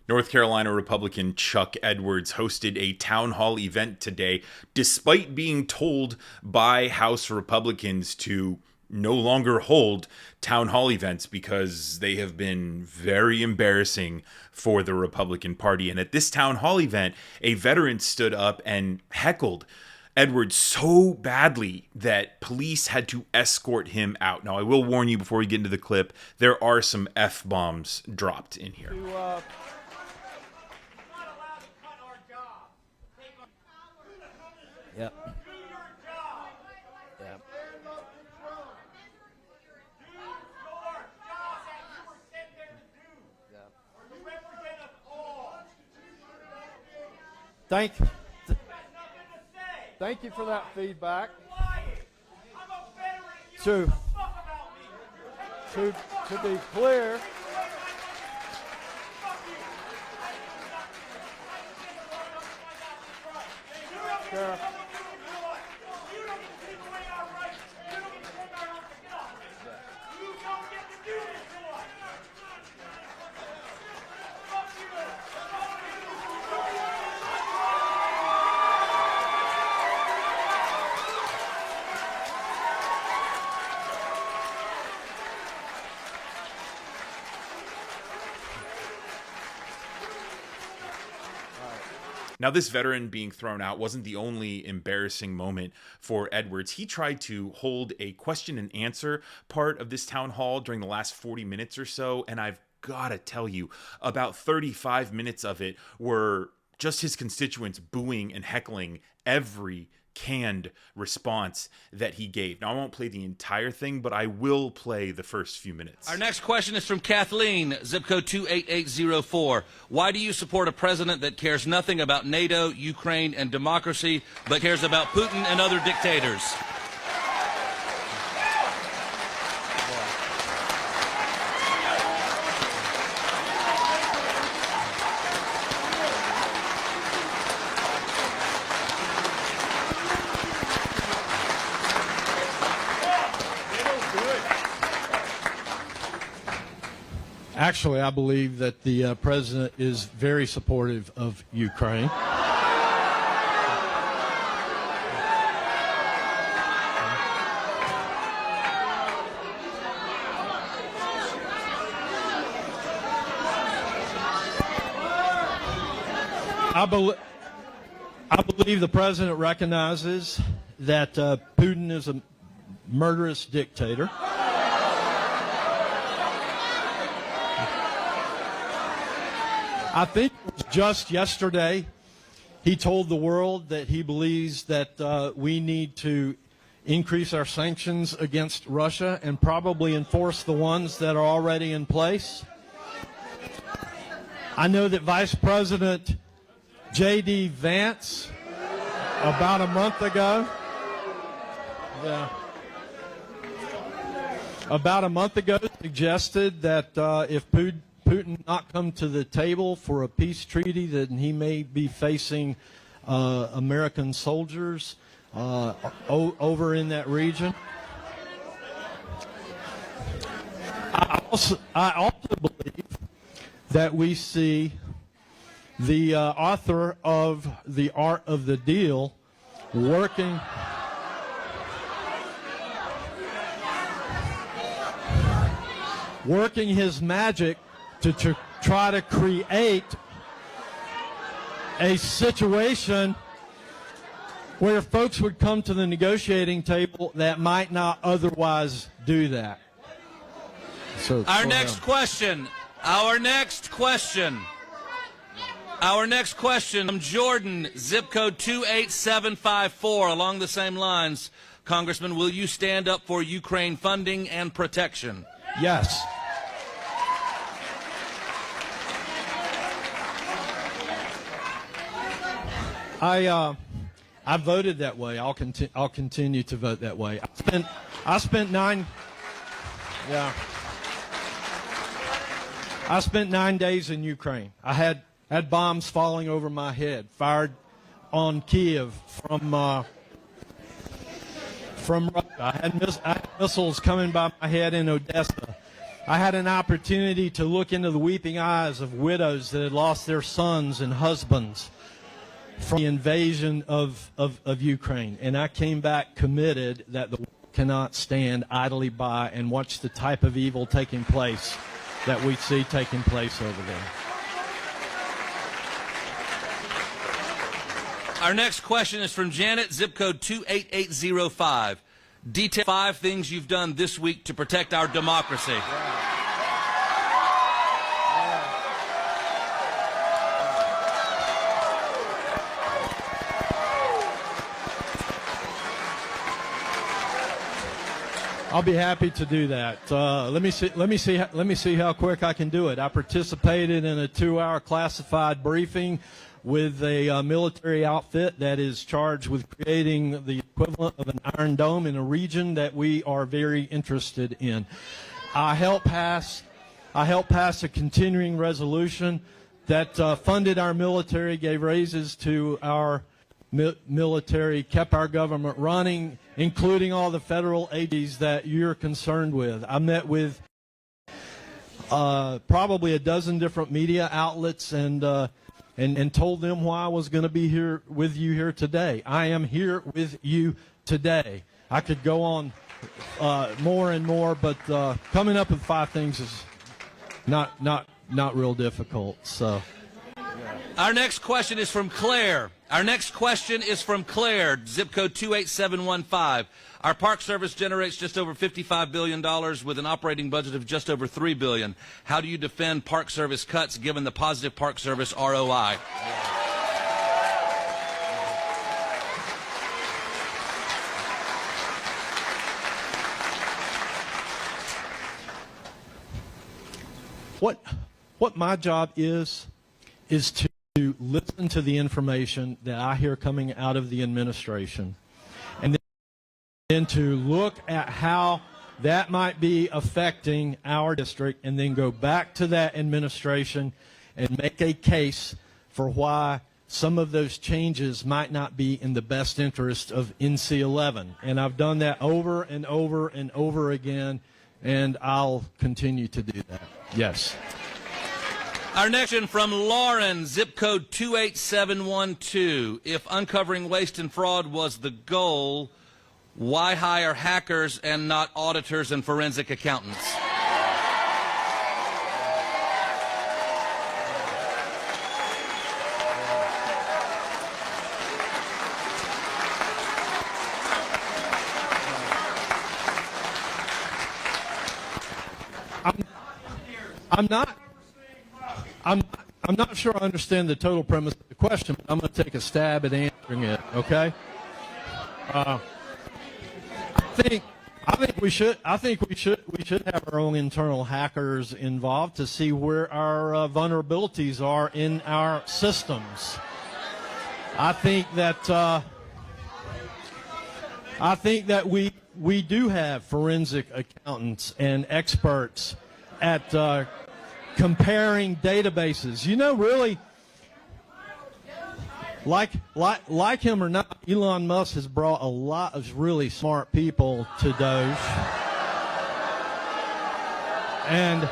North Carolina Republican Chuck Edwards hosted a town hall event today, despite being told by House Republicans to no longer hold town hall events because they have been very embarrassing for the Republican Party. And at this town hall event, a veteran stood up and heckled Edwards so badly that police had to escort him out. Now, I will warn you before we get into the clip, there are some F-bombs dropped in here. Yep. Thank you for that feedback. To be clear, Sheriff, Now, this veteran being thrown out wasn't the only embarrassing moment for Edwards. He tried to hold a question and answer part of this town hall during the last 40 minutes or so, and I've got to tell you, about 35 minutes of it were just his constituents booing and heckling every canned response that he gave. Now, I won't play the entire thing, but I will play the first few minutes. Our next question is from Kathleen, zip code 28804. Why do you support a president that cares nothing about NATO, Ukraine, and democracy, but cares about Putin and other dictators? actually, I believe that the president is very supportive of Ukraine. I believe the president recognizes that Putin is a murderous dictator. I think it was just yesterday he told the world that he believes that we need to increase our sanctions against Russia and probably enforce the ones that are already in place. I know that Vice President J.D. Vance, about a month ago, suggested that if Putin not come to the table for a peace treaty, that he may be facing American soldiers over in that region. I also believe that we see the author of The Art of the Deal working his magic to try to create a situation where folks would come to the negotiating table that might not otherwise do that. So Our next question from Jordan, zip code 28754, along the same lines. Congressman, will you stand up for Ukraine funding and protection? Yes. I voted that way. I'll continue to vote that way. I spent 9 days in Ukraine. I had bombs falling over my head, fired on Kiev from Russia. I had missiles coming by my head in Odessa. I had an opportunity to look into the weeping eyes of widows that had lost their sons and husbands from the invasion of Ukraine. And I came back committed that the world cannot stand idly by and watch the type of evil taking place that we see taking place over there. Our next question is from Janet, zip code 28805. Detail 5 things you've done this week to protect our democracy. I'll be happy to do that. Let me see how quick I can do it. I participated in a 2-hour classified briefing with a military outfit that is charged with creating the equivalent of an Iron Dome in a region that we are very interested in. I helped pass a continuing resolution that funded our military, gave raises to our military, kept our government running, including all the federal agencies that you're concerned with. I met with probably a dozen different media outlets and told them why I was going to be here with you here today. I am here with you today. I could go on more and more, but coming up with 5 things is not real difficult. So, our next question is from Claire. Zip code 28715. Our Park Service generates just over $55 billion with an operating budget of just over $3 billion. How do you defend Park Service cuts given the positive Park Service ROI? What my job is to listen to the information that I hear coming out of the administration, and then to look at how that might be affecting our district, and then go back to that administration and make a case for why some of those changes might not be in the best interest of NC-11. And I've done that over and over and over again, and I'll continue to do that. Yes. Our next one from Lauren, zip code 28712. If uncovering waste and fraud was the goal, why hire hackers and not auditors and forensic accountants? I'm not sure I understand the total premise of the question, but I'm going to take a stab at answering it. Okay. I think we should have our own internal hackers involved to see where our vulnerabilities are in our systems. I think that we do have forensic accountants and experts at comparing databases. You know, really, like him or not, Elon Musk has brought a lot of really smart people to Doge, and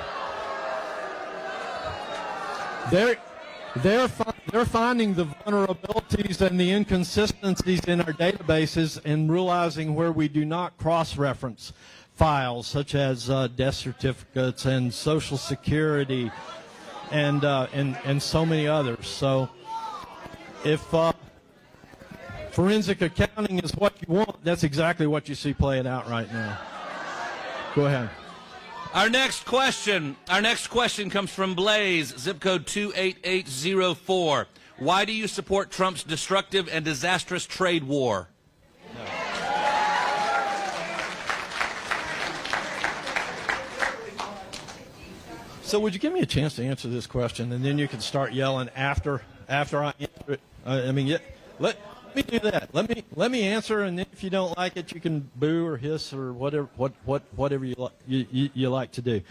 they're finding the vulnerabilities and the inconsistencies in our databases and realizing where we do not cross-reference files such as death certificates and Social Security and so many others. So if forensic accounting is what you want, that's exactly what you see playing out right now. Go ahead. Our next question comes from Blaze, zip code 28804. Why do you support Trump's destructive and disastrous trade war? So would you give me a chance to answer this question, and then you can start yelling after I answer it? I mean, let me do that. Let me answer, and then if you don't like it, you can boo or hiss or whatever you like to do.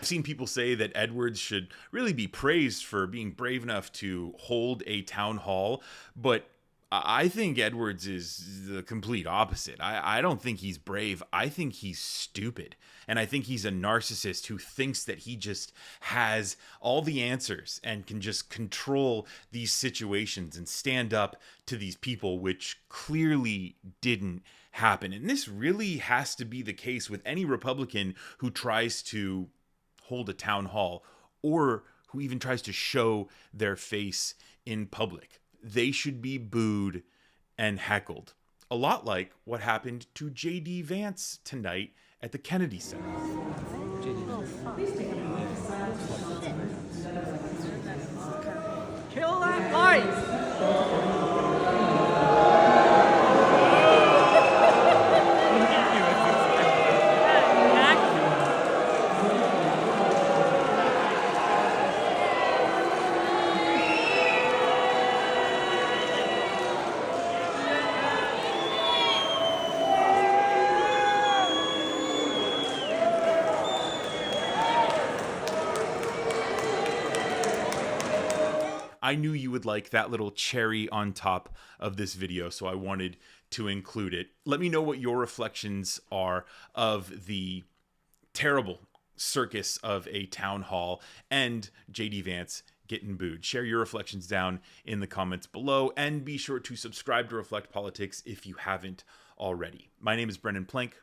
I've seen people say that Edwards should really be praised for being brave enough to hold a town hall, but I think Edwards is the complete opposite. I don't think he's brave. I think he's stupid. And I think he's a narcissist who thinks that he just has all the answers and can just control these situations and stand up to these people, which clearly didn't happen. And this really has to be the case with any Republican who tries to hold a town hall or who even tries to show their face in public. They should be booed and heckled. A lot like what happened to J.D. Vance tonight at the Kennedy Center. Kill that light! I knew you would like that little cherry on top of this video, so I wanted to include it. Let me know what your reflections are of the terrible circus of a town hall and J.D. Vance getting booed. Share your reflections down in the comments below, and be sure to subscribe to Reflect Politics if you haven't already. My name is Brennan Plank.